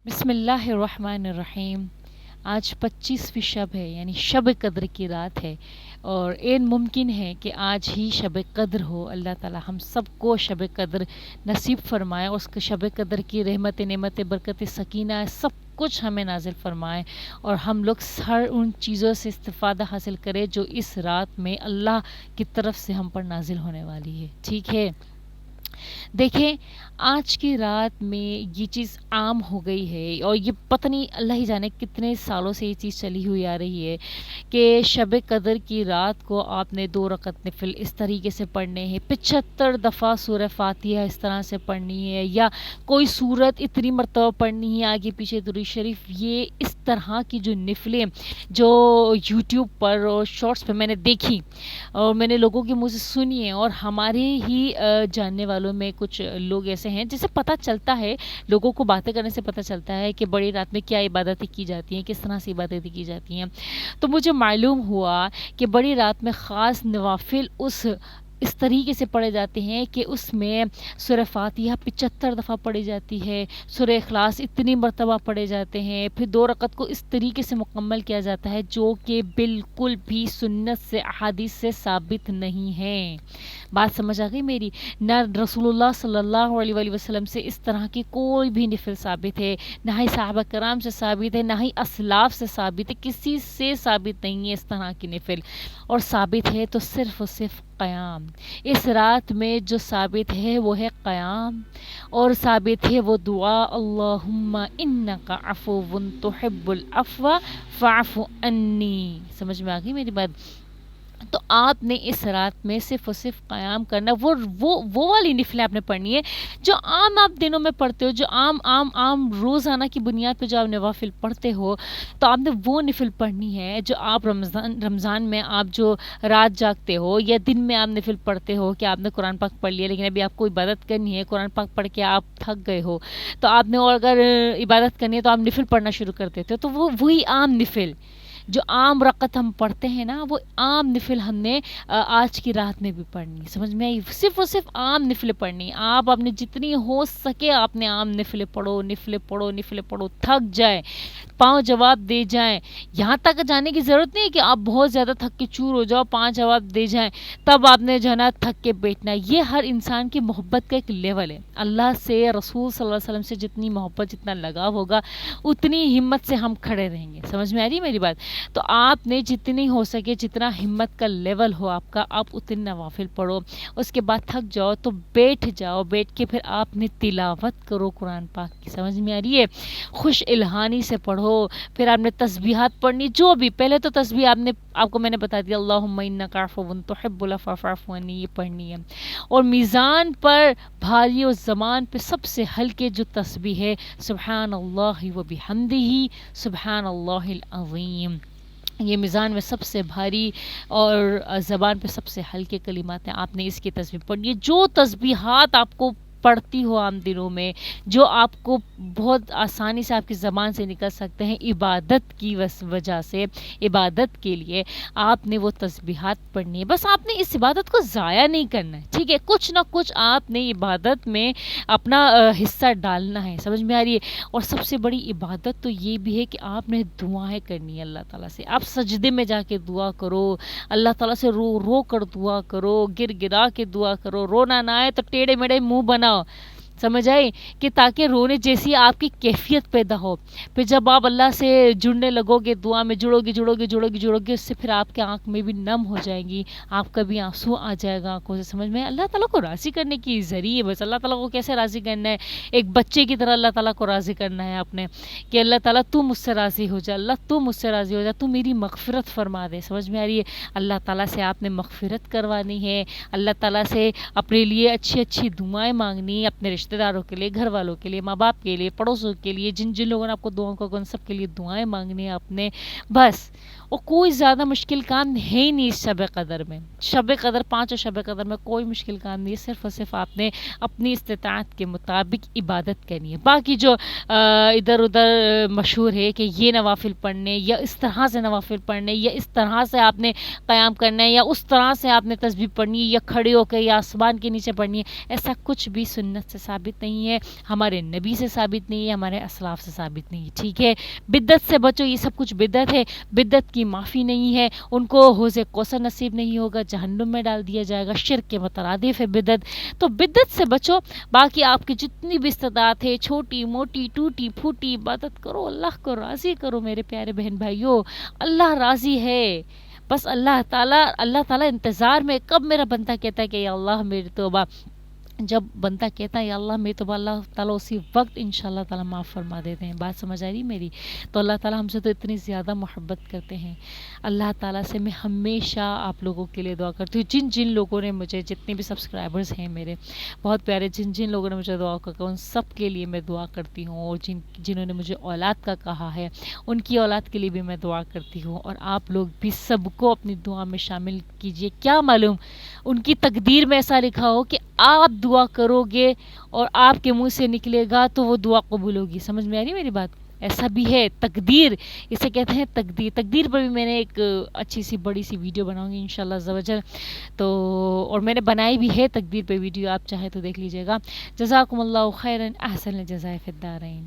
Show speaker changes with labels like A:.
A: بسم اللہ الرحمن الرحیم۔ آج 25ویں شب ہے، یعنی شب قدر کی رات ہے، اور این ممکن ہے کہ آج ہی شب قدر ہو۔ اللہ تعالی ہم سب کو شب قدر نصیب فرمائے، اس کے شب قدر کی رحمت، نعمت، برکت، سکینہ سب کچھ ہمیں نازل فرمائے، اور ہم لوگ ہر ان چیزوں سے استفادہ حاصل کریں جو اس رات میں اللہ کی طرف سے ہم پر نازل ہونے والی ہے۔ ٹھیک ہے، دیکھیں آج کی رات میں یہ چیز عام ہو گئی ہے، اور یہ پتہ نہیں اللہ ہی جانے کتنے سالوں سے یہ چیز چلی ہوئی آ رہی ہے کہ شب قدر کی رات کو آپ نے 2 رکعت نفل اس طریقے سے پڑھنے ہیں، 75 دفعہ سورہ فاتحہ اس طرح سے پڑھنی ہے، یا کوئی سورت اتنی مرتبہ پڑھنی ہے، آگے پیچھے درود شریف۔ یہ اس طرح کی جو نفلیں جو یوٹیوب پر اور شارٹس پہ میں نے دیکھی اور میں نے لوگوں کے منہ سے سنی ہے، اور ہمارے ہی جاننے والوں میں کچھ لوگ ایسے ہیں جسے پتہ چلتا ہے، لوگوں کو باتیں کرنے سے پتہ چلتا ہے کہ بڑی رات میں کیا عبادتیں کی جاتی ہیں، کس طرح سے عبادتیں کی جاتی ہیں۔ تو مجھے معلوم ہوا کہ بڑی رات میں خاص نوافل اس طریقے سے پڑھے جاتے ہیں کہ اس میں سورہ فاتحہ 75 دفعہ پڑھی جاتی ہے، سورہ اخلاص اتنی مرتبہ پڑھے جاتے ہیں، پھر 2 رکعت کو اس طریقے سے مکمل کیا جاتا ہے جو کہ بالکل بھی سنت سے، احادیث سے ثابت نہیں ہے۔ بات سمجھ آ گئی میری؟ نہ رسول اللہ صلی اللہ علیہ وآلہ وسلم سے اس طرح کی کوئی بھی نفل ثابت ہے، نہ ہی صحابہ کرام سے ثابت ہے، نہ ہی اسلاف سے ثابت ہے، کسی سے ثابت نہیں ہے اس طرح کی نفل۔ اور ثابت ہے تو صرف اور صرف قیام۔ اس رات میں جو ثابت ہے وہ ہے قیام، اور ثابت ہے وہ دعا اللہم انک عفو تحب العفو فاعف عنی۔ سمجھ میں آ گئی میری بات؟ تو آپ نے اس رات میں صرف اور صرف قیام کرنا، وہ والی نفلیں آپ نے پڑھنی ہے جو عام آپ دنوں میں پڑھتے ہو، جو عام روزانہ کی بنیاد پہ جو آپ نوافل پڑھتے ہو، تو آپ نے وہ نفل پڑھنی ہے جو آپ رمضان میں آپ جو رات جاگتے ہو، یا دن میں آپ نفل پڑھتے ہو کہ آپ نے قرآن پاک پڑھ لیا لیکن ابھی آپ کو عبادت کرنی ہے، قرآن پاک پڑھ کے آپ تھک گئے ہو، تو آپ نے، اور اگر عبادت کرنی ہے تو آپ نفل پڑھنا شروع کر دیتے ہو، تو وہی عام نفل جو عام رکعت ہم پڑھتے ہیں نا، وہ عام نفل ہم نے آج کی رات میں بھی پڑھنی۔ سمجھ میں آئی؟ صرف اور صرف عام نفل پڑھنی۔ آپ اپنے جتنی ہو سکے آپ نے عام نفل پڑھو، نفل پڑھو، نفل پڑھو، تھک جائے، پاؤں جواب دے جائیں، یہاں تک جانے کی ضرورت نہیں ہے کہ آپ بہت زیادہ تھک کے چور ہو جاؤ، 5 جواب دے جائیں، تب آپ نے جو ہے نا تھک کے بیٹھنا۔ یہ ہر انسان کی محبت کا ایک لیول ہے، اللہ سے، رسول صلی اللہ علیہ وسلم سے جتنی محبت، جتنا لگاؤ ہوگا، اتنی ہمت سے ہم کھڑے رہیں گے۔ سمجھ میں آ رہی ہے میری بات؟ تو آپ نے جتنی ہو سکے، جتنا ہمت کا لیول ہو آپ کا، آپ اتنے نوافل پڑھو۔ اس کے بعد تھک جاؤ تو بیٹھ جاؤ، بیٹھ کے پھر آپ نے تلاوت کرو قرآن پاک کی۔ سمجھ میں آ رہی ہے؟ خوش الہانی سے پڑھو، پھر آپ نے تسبیحات پڑھنی، جو بھی پہلے تو تسبیح آپ کو میں نے بتا دیا، اللہم انک عفو تحب العفو فاعف عنی، یہ پڑھنی ہے۔ اور میزان پر بھاری اور زمان پہ سب سے ہلکے جو تسبیح ہے، سبحان اللہ و بحمدہ سبحان اللہ العظیم، یہ میزان میں سب سے بھاری اور زبان پہ سب سے ہلکے کلمات ہیں، آپ نے اس کی تسبیح پڑھنی ہے۔ جو تسبیحات آپ کو پڑھتی ہو عام دنوں میں، جو آپ کو بہت آسانی سے آپ کی زبان سے نکل سکتے ہیں، عبادت کی وجہ سے، عبادت کے لیے آپ نے وہ تسبیحات پڑھنی ہے۔ بس آپ نے اس عبادت کو ضائع نہیں کرنا ہے، ٹھیک ہے؟ کچھ نہ کچھ آپ نے عبادت میں اپنا حصہ ڈالنا ہے۔ سمجھ میں آ رہی ہے؟ اور سب سے بڑی عبادت تو یہ بھی ہے کہ آپ نے دعائیں کرنی ہے اللہ تعالیٰ سے۔ آپ سجدے میں جا کے دعا کرو، اللہ تعالیٰ سے رو رو کر دعا کرو، گر گرا کے دعا کرو، رونا نہ آئے تو ٹیڑھے میڑھے منہ بناؤ۔ سمجھ آئی؟ کہ تاکہ رونے جیسی آپ کی کیفیت پیدا ہو۔ پھر جب آپ اللہ سے جڑنے لگو گے، دعا میں جڑو گے، اس سے پھر آپ کے آنکھ میں بھی نم ہو جائیں گی، آپ کا بھی آنسو آ جائے گا آنکھوں سے۔ سمجھ میں؟ اللہ تعالیٰ کو راضی کرنے کی ذریعے، بس اللہ تعالیٰ کو کیسے راضی کرنا ہے؟ ایک بچے کی طرح اللہ تعالیٰ کو راضی کرنا ہے آپ نے، کہ اللہ تعالیٰ تو مجھ سے راضی ہو جا، اللہ تو مجھ سے راضی ہو جا، تو میری مغفرت فرما دے۔ سمجھ میں آ رہی ہے؟ اللہ تعالیٰ سے آپ نے مغفرت کروانی ہے، اللہ تعالیٰ سے اپنے لیے اچھی اچھی دعائیں مانگنی، اپنے رشتہ داروں کے لیے، گھر والوں کے لیے، ماں باپ کے لیے، پڑوسوں کے لیے، جن لوگوں نے آپ کو دعاؤں کو، ان سب کے لیے دعائیں مانگنی ہے آپ نے، بس۔ اور کوئی زیادہ مشکل کام ہے ہی نہیں اس شب قدر میں۔ شب قدر 5 اور شب قدر میں کوئی مشکل کام نہیں ہے، صرف اور صرف آپ نے اپنی استطاعت کے مطابق عبادت کرنی ہے۔ باقی جو ادھر ادھر مشہور ہے کہ یہ نوافل پڑھنے، یا اس طرح سے نوافل پڑھنے، یا اس طرح سے آپ نے قیام کرنا ہے، یا اس طرح سے آپ نے تسبیح پڑھنی ہے، یا کھڑے ہو کے، یا آسمان کے نیچے پڑھنی ہے، ایسا کچھ بھی سنت سے ثابت ثابت نہیں ہے، ہمارے نبی سے ثابت نہیں ہے، ہمارے اسلاف سے ثابت نہیں ہے. ٹھیک ہے، بدعت سے بچو، یہ سب کچھ بدعت ہے، بدعت کی معافی نہیں ہے، ان کو حوض کوثر نصیب نہیں ہوگا، جہنم میں ڈال دیا جائے گا، شرک کے مترادف ہے بدعت. تو بدعت سے بچو. باقی آپ کی جتنی بھی استطاعت ہے، چھوٹی موٹی ٹوٹی پھوٹی عبادت کرو، اللہ کو راضی کرو میرے پیارے بہن بھائیوں. اللہ راضی ہے، بس اللہ تعالیٰ انتظار میں کب میرا بندہ کہتا ہے کہ یا اللہ میری توبہ، جب بندہ کہتا ہے یا اللہ میری توبہ، اللہ تعالیٰ اسی وقت انشاءاللہ تعالیٰ معاف فرما دیتے ہیں. بات سمجھ آ رہی میری؟ تو اللہ تعالیٰ ہم سے تو اتنی زیادہ محبت کرتے ہیں. اللہ تعالیٰ سے میں ہمیشہ آپ لوگوں کے لیے دعا کرتی ہوں. جن لوگوں نے مجھے، جتنے بھی سبسکرائبرز ہیں میرے بہت پیارے، جن لوگوں نے مجھے دعا کر ان سب کے لیے میں دعا کرتی ہوں. اور جنہوں نے مجھے اولاد کا کہا ہے ان کی اولاد کے لیے بھی میں دعا کرتی ہوں. اور آپ لوگ بھی سب کو اپنی دعا میں شامل کیجئے. کیا معلوم ان کی تقدیر میں ایسا لکھا ہو کہ آپ دعا کرو گے اور آپ کے منہ سے نکلے گا تو وہ دعا قبول ہوگی. سمجھ میں آ رہی میری بات؟ ایسا بھی ہے تقدیر، اسے کہتے ہیں تقدیر. تقدیر پر بھی میں نے ایک اچھی سی بڑی سی ویڈیو بناؤں گی انشاءاللہ عز و جل. تو اور میں نے بنائی بھی ہے تقدیر پہ ویڈیو، آپ چاہیں تو دیکھ لیجئے گا. جزاکم اللہ خیرا، احسن الجزاء فی الدارین.